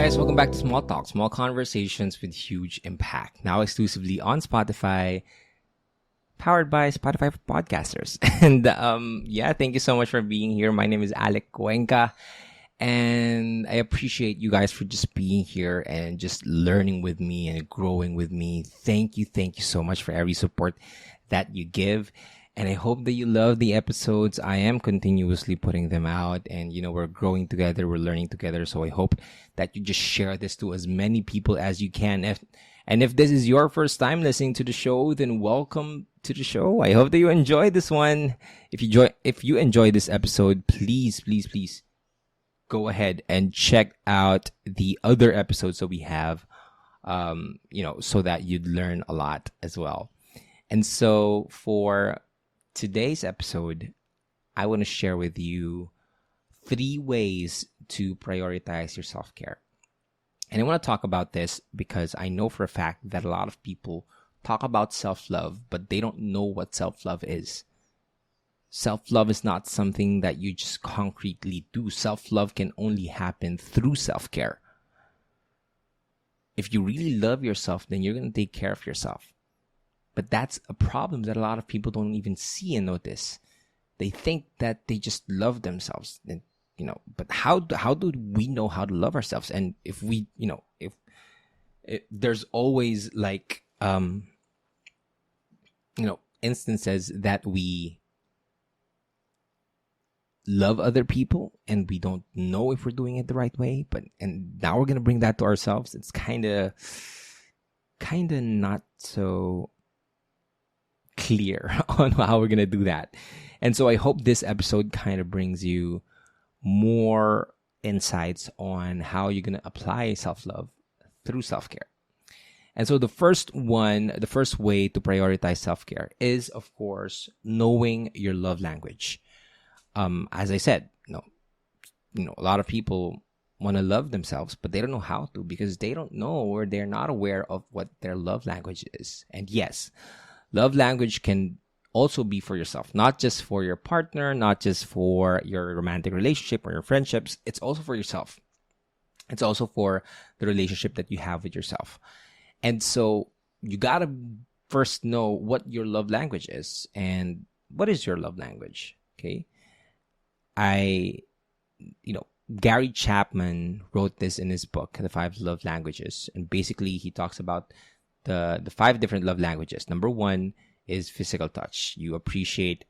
guys, welcome back to Small Talk, small conversations with huge impact. Now exclusively on Spotify, powered by Spotify for podcasters. And thank you so much for being here. My name is Alec, and I appreciate you guys for just being here and just learning with me and growing with me. Thank you so much for every support that you give. And I hope that you love the episodes. I am continuously putting them out, and we're growing together, we're learning together. So I hope that you just share this to as many people as you can. And if this is your first time listening to the show, then welcome to the show. I hope that you enjoy this one. If you enjoy this episode, please go ahead and check out the other episodes that we have, so that you'd learn a lot as well. And so for today's episode, I want to share with you 3 ways to prioritize your self-care. And I want to talk about this because I know for a fact that a lot of people talk about self-love, but they don't know what self-love is. Self-love is not something that you just concretely do. Self-love can only happen through self-care. If you really love yourself, then you're going to take care of yourself. But that's a problem that a lot of people don't even see and notice. They think that they just love themselves, and but how do we know how to love ourselves? And if we, if there's always instances that we love other people and we don't know if we're doing it the right way, and now we're gonna bring that to ourselves. It's kind of not so clear on how we're gonna do that. And so I hope this episode kind of brings you more insights on how you're gonna apply self-love through self-care. And so the first way to prioritize self-care is, of course, knowing your love language. As I said, a lot of people want to love themselves, but they don't know how to, because they don't know, or they're not aware of what their love language is. And yes, love language can also be for yourself, not just for your partner, not just for your romantic relationship or your friendships. It's also for yourself. It's also for the relationship that you have with yourself. And so you got to first know what your love language is. And what is your love language? Okay. Gary Chapman wrote this in his book, The 5 Love Languages. And basically he talks about the 5 different love languages. Number 1 is physical touch. You appreciate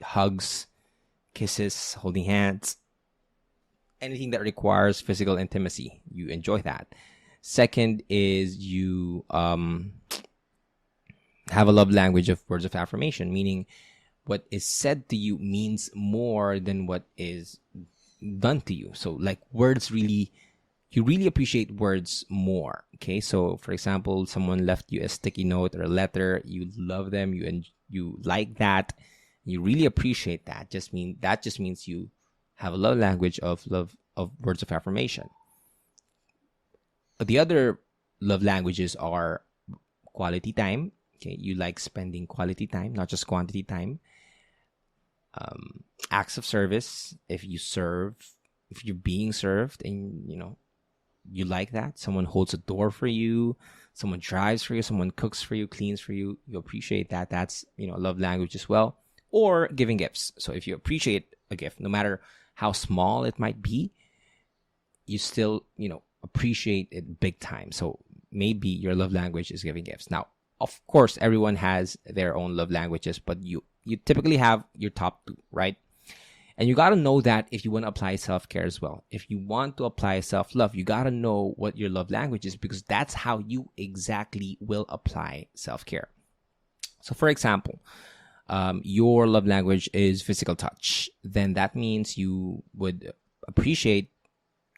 hugs, kisses, holding hands, anything that requires physical intimacy. You enjoy that. Second is you have a love language of words of affirmation, meaning what is said to you means more than what is done to you. So you really appreciate words more. Okay, so for example, someone left you a sticky note or a letter, you love them, you like that, you really appreciate that. That just means you have a love language of words of affirmation. The other love languages are quality time. Okay, you like spending quality time, not just quantity time. Acts of service. If you're being served, and you like that. Someone holds a door for you, someone drives for you, someone cooks for you, cleans for you. You appreciate that. That's a love language as well. Or giving gifts. So if you appreciate a gift, no matter how small it might be, you still appreciate it big time. So maybe your love language is giving gifts. Now, of course, everyone has their own love languages, but you typically have your top 2, right? And you got to know that if you want to apply self-care as well. If you want to apply self-love, you got to know what your love language is, because that's how you exactly will apply self-care. So for example, your love language is physical touch. Then that means you would appreciate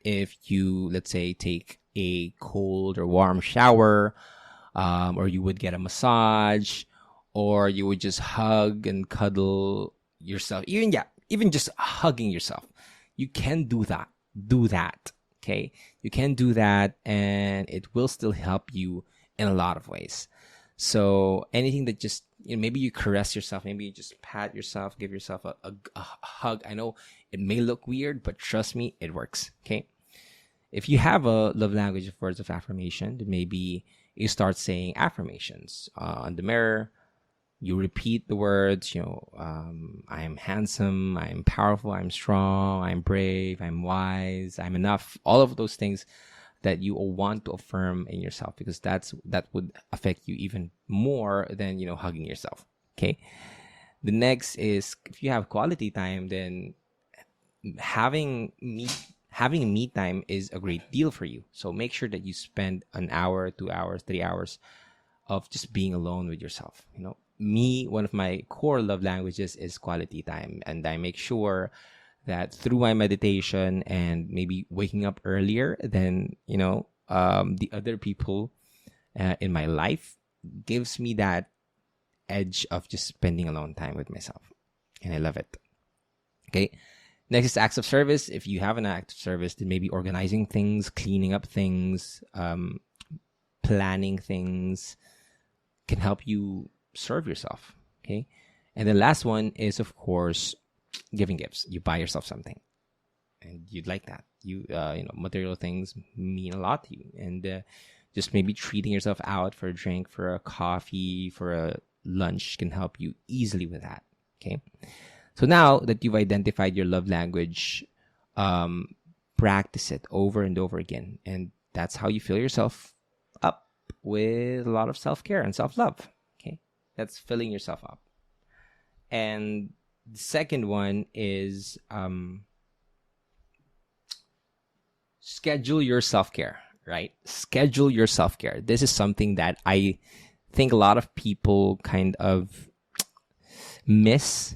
if you, let's say, take a cold or warm shower, or you would get a massage, or you would just hug and cuddle yourself. Even just hugging yourself. You can do that. Okay. You can do that, and it will still help you in a lot of ways. So anything that just, maybe you caress yourself, maybe you just pat yourself, give yourself a hug. I know it may look weird, but trust me, it works. Okay. If you have a love language of words of affirmation, then maybe you start saying affirmations on the mirror. You repeat the words, I am handsome, I am powerful, I'm strong, I'm brave, I'm wise, I'm enough. All of those things that you want to affirm in yourself, because that would affect you even more than hugging yourself. Okay. The next is, if you have quality time, then having me time is a great deal for you. So make sure that you spend an hour, 2 hours, 3 hours of just being alone with yourself. One of my core love languages is quality time, and I make sure that through my meditation and maybe waking up earlier than the other people in my life, gives me that edge of just spending alone time with myself, and I love it. Okay. Next is acts of service. If you have an act of service, then maybe organizing things, cleaning up things, planning things can help you serve yourself. Okay. And the last one is, of course, giving gifts. You buy yourself something and you'd like that. Material things mean a lot to you, and just maybe treating yourself out for a drink, for a coffee, for a lunch can help you easily with that. Okay. So now that you've identified your love language, practice it over and over again. And that's how you fill yourself up with a lot of self-care and self-love. Okay. That's filling yourself up. And the second one is schedule your self-care, right? Schedule your self-care. This is something that I think a lot of people kind of miss.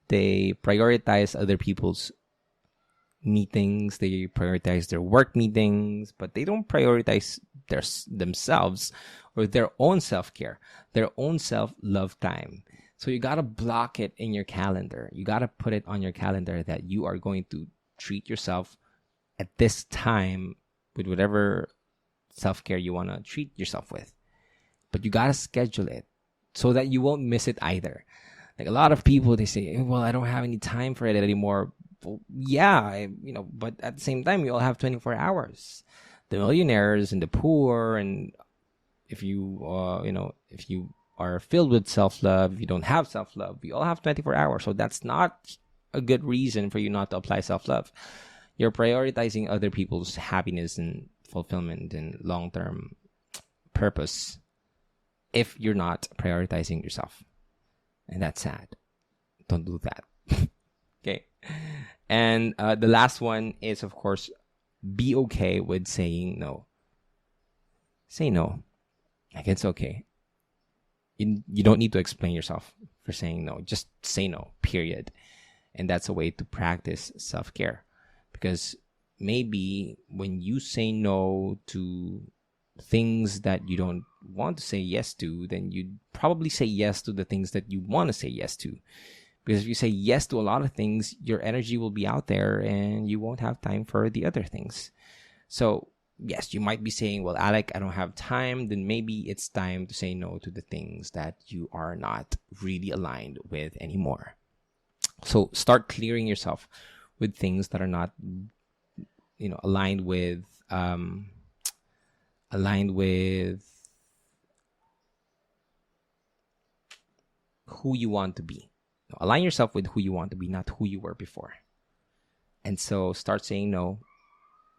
They prioritize other people's meetings. They prioritize their work meetings, but they don't prioritize themselves or their own self-care, their own self-love time. So you got to block it in your calendar. You got to put it on your calendar that you are going to treat yourself at this time with whatever self-care you want to treat yourself with. But you got to schedule it so that you won't miss it either. Like a lot of people, they say, well, I don't have any time for it anymore. Well, yeah, but at the same time, you all have 24 hours. The millionaires and the poor, and if you are filled with self-love, if you don't have self-love, we all have 24 hours. So that's not a good reason for you not to apply self-love. You're prioritizing other people's happiness and fulfillment and long-term purpose if you're not prioritizing yourself. And that's sad. Don't do that. Okay. And the last one is, of course, be okay with saying no. Say no. Like, it's okay. You don't need to explain yourself for saying no. Just say no, period. And that's a way to practice self-care. Because maybe when you say no to things that you don't want to say yes to, then you'd probably say yes to the things that you want to say yes to. Because if you say yes to a lot of things, your energy will be out there and you won't have time for the other things. So yes, you might be saying, well, Alec, I don't have time. Then maybe it's time to say no to the things that you are not really aligned with anymore. So start clearing yourself with things that are not, aligned with who you want to be. Align yourself with who you want to be, not who you were before. And so start saying no.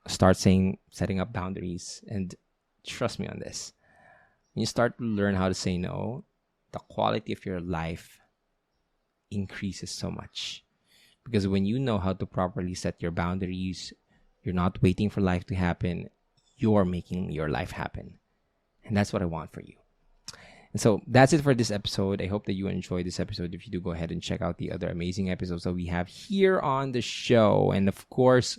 Start setting up boundaries. And trust me on this. When you start to learn how to say no, the quality of your life increases so much. Because when you know how to properly set your boundaries, you're not waiting for life to happen. You're making your life happen. And that's what I want for you. And so that's it for this episode. I hope that you enjoyed this episode. If you do, go ahead and check out the other amazing episodes that we have here on the show. And of course,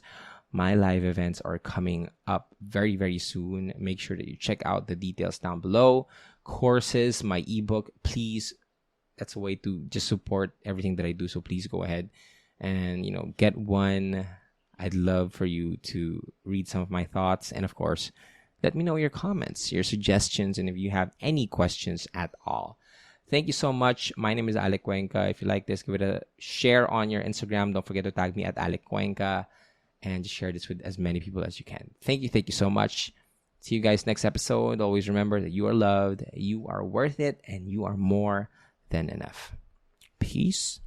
my live events are coming up very, very soon. Make sure that you check out the details down below. Courses, my ebook, please. That's a way to just support everything that I do. So please go ahead and, get one. I'd love for you to read some of my thoughts. And of course, let me know your comments, your suggestions, and if you have any questions at all. Thank you so much. My name is Alec Cuenca. If you like this, give it a share on your Instagram. Don't forget to tag me at Alec Cuenca. and just share this with as many people as you can. Thank you so much. See you guys next episode. Always remember that you are loved, you are worth it, and you are more than enough. Peace